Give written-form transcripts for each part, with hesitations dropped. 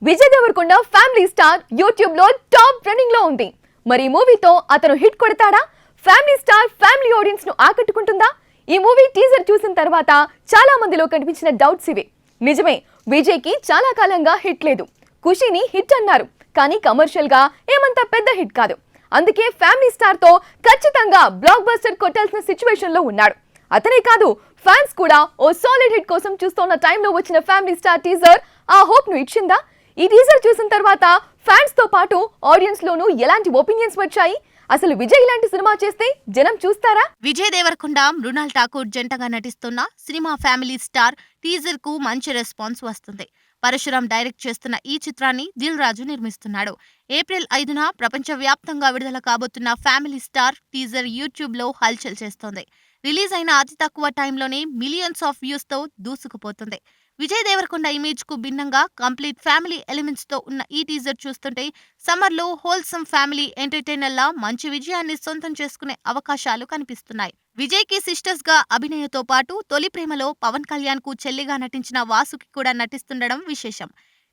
Vijay Deverakonda family star YouTube లో top trending లో ఉంది. మరి ఈ మూవీతో అతను హిట్ కొడతాడా? ఫ్యామిలీ స్టార్ ఫ్యామిలీ ఆడియన్స్ ను ఆకట్టుకుంటుందా? ఈ మూవీ టీజర్ చూసిన తర్వాత చాలా మందిలో కనిపించిన డౌట్స్ ఇవే. నిజమే, విజయ్ కి చాలా కాలంగా హిట్ లేదు. ఖుషీని హిట్ అన్నారు, కానీ కమర్షియల్ గా ఏమంత పెద్ద హిట్ కాదు. అందుకే ఫ్యామిలీ స్టార్ తో ఖచ్చితంగా బ్లాక్ బస్టర్ కొట్టాల్సిన సిచ్యువేషన్ లో ఉన్నాడు. అతనే కాదు, ఫ్యాన్స్ కూడా ఓ సాలిడ్ హిట్ కోసం చూస్తున్న టైంలో వచ్చిన ఫ్యామిలీ స్టార్ టీజర్ ఆ హోప్ ను ఇచ్చిందా? ఈ టీజర్ చూసిన తర్వాత ఫ్యాన్స్ తో పాటు ఆడియన్స్ లోనూ ఎలాంటి ఒపీనియన్స్ వచ్చాయి? అసలు విజయ్ ఇలాంటి సినిమా చేస్తే జనం చూస్తారా? విజయ్ దేవరకొండ, మృణాల్ ఠాకూర్ జంటగా నటిస్తున్న సినిమా ఫ్యామిలీ స్టార్ టీజర్ కు మంచి రెస్పాన్స్ వస్తుంది. పరశురాం డైరెక్ట్ చేస్తున్న ఈ చిత్రాన్ని దిల్ రాజు నిర్మిస్తున్నాడు. ఏప్రిల్ 5న ప్రపంచవ్యాప్తంగా విడుదల కాబోతున్న ఫ్యామిలీ స్టార్ టీజర్ యూట్యూబ్ లో హల్చల్ చేస్తోంది. రిలీజ్ అయిన అతి తక్కువ టైంలోనే మిలియన్స్ ఆఫ్ వ్యూస్ తో దూసుకుపోతుంది. విజయ్ దేవరకొండ ఇమేజ్ కు భిన్నంగా కంప్లీట్ ఫ్యామిలీ ఎలిమెంట్స్ తో ఉన్న ఈ టీజర్ చూస్తుంటే సమ్మర్ లో హోల్సమ్ ఫ్యామిలీ ఎంటర్టైనర్ లా మంచి విజయాన్ని సొంతం చేసుకునే అవకాశాలు కనిపిస్తున్నాయి. విజయ్ కి సిస్టర్స్ గా అభినయతో పాటు తొలి ప్రేమలో పవన్ కళ్యాణ్ కు చెల్లిగా నటించిన వాసుకి కూడా నటిస్తుండడం విశేషం.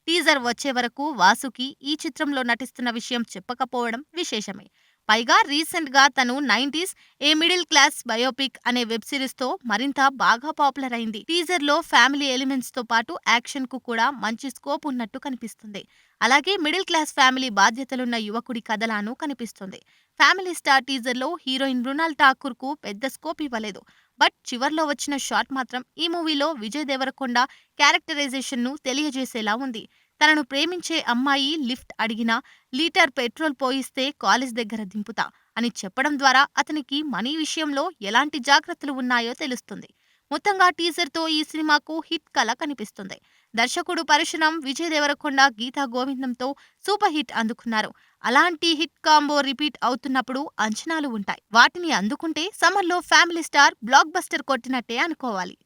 టీజర్ వచ్చే వరకు వాసుకి ఈ చిత్రంలో నటిస్తున్న విషయం చెప్పకపోవడం విశేషమే. పైగా రీసెంట్ గా తను 90s a middle class biopic అనే వెబ్ సిరీస్ తో మరింత బాగా పాపులర్ అయింది. టీజర్ లో ఫ్యామిలీ ఎలిమెంట్స్ తో పాటు యాక్షన్ కు కూడా మంచి స్కోప్ ఉన్నట్టు కనిపిస్తుంది. అలాగే మిడిల్ క్లాస్ ఫ్యామిలీ బాధ్యతలున్న యువకుడి కథలాను కనిపిస్తుంది. ఫ్యామిలీ స్టార్ టీజర్ లో హీరోయిన్ మృణాల్ ఠాకూర్ కు పెద్ద స్కోప్ ఇవ్వలేదు. బట్ చివర్లో వచ్చిన షాట్ మాత్రం ఈ మూవీలో విజయ్ దేవరకొండ క్యారెక్టరైజేషన్ ను తెలియజేసేలా ఉంది. తనను ప్రేమించే అమ్మాయి లిఫ్ట్ అడిగినా లీటర్ పెట్రోల్ పోయిస్తే కాలేజ్ దగ్గర దింపుతా అని చెప్పడం ద్వారా అతనికి మనీ విషయంలో ఎలాంటి జాగ్రత్తలు ఉన్నాయో తెలుస్తుంది. మొత్తంగా టీజర్ తో ఈ సినిమాకు హిట్ కల కనిపిస్తుంది. దర్శకుడు పరశురాం, విజయ్ దేవరకొండ గీతా గోవిందంతో సూపర్ హిట్ అందుకున్నారు. అలాంటి హిట్ కాంబో రిపీట్ అవుతున్నప్పుడు అంచనాలు ఉంటాయి. వాటిని అందుకుంటే సమ్మర్లో ఫ్యామిలీ స్టార్ బ్లాక్ బస్టర్ కొట్టినట్టే అనుకోవాలి.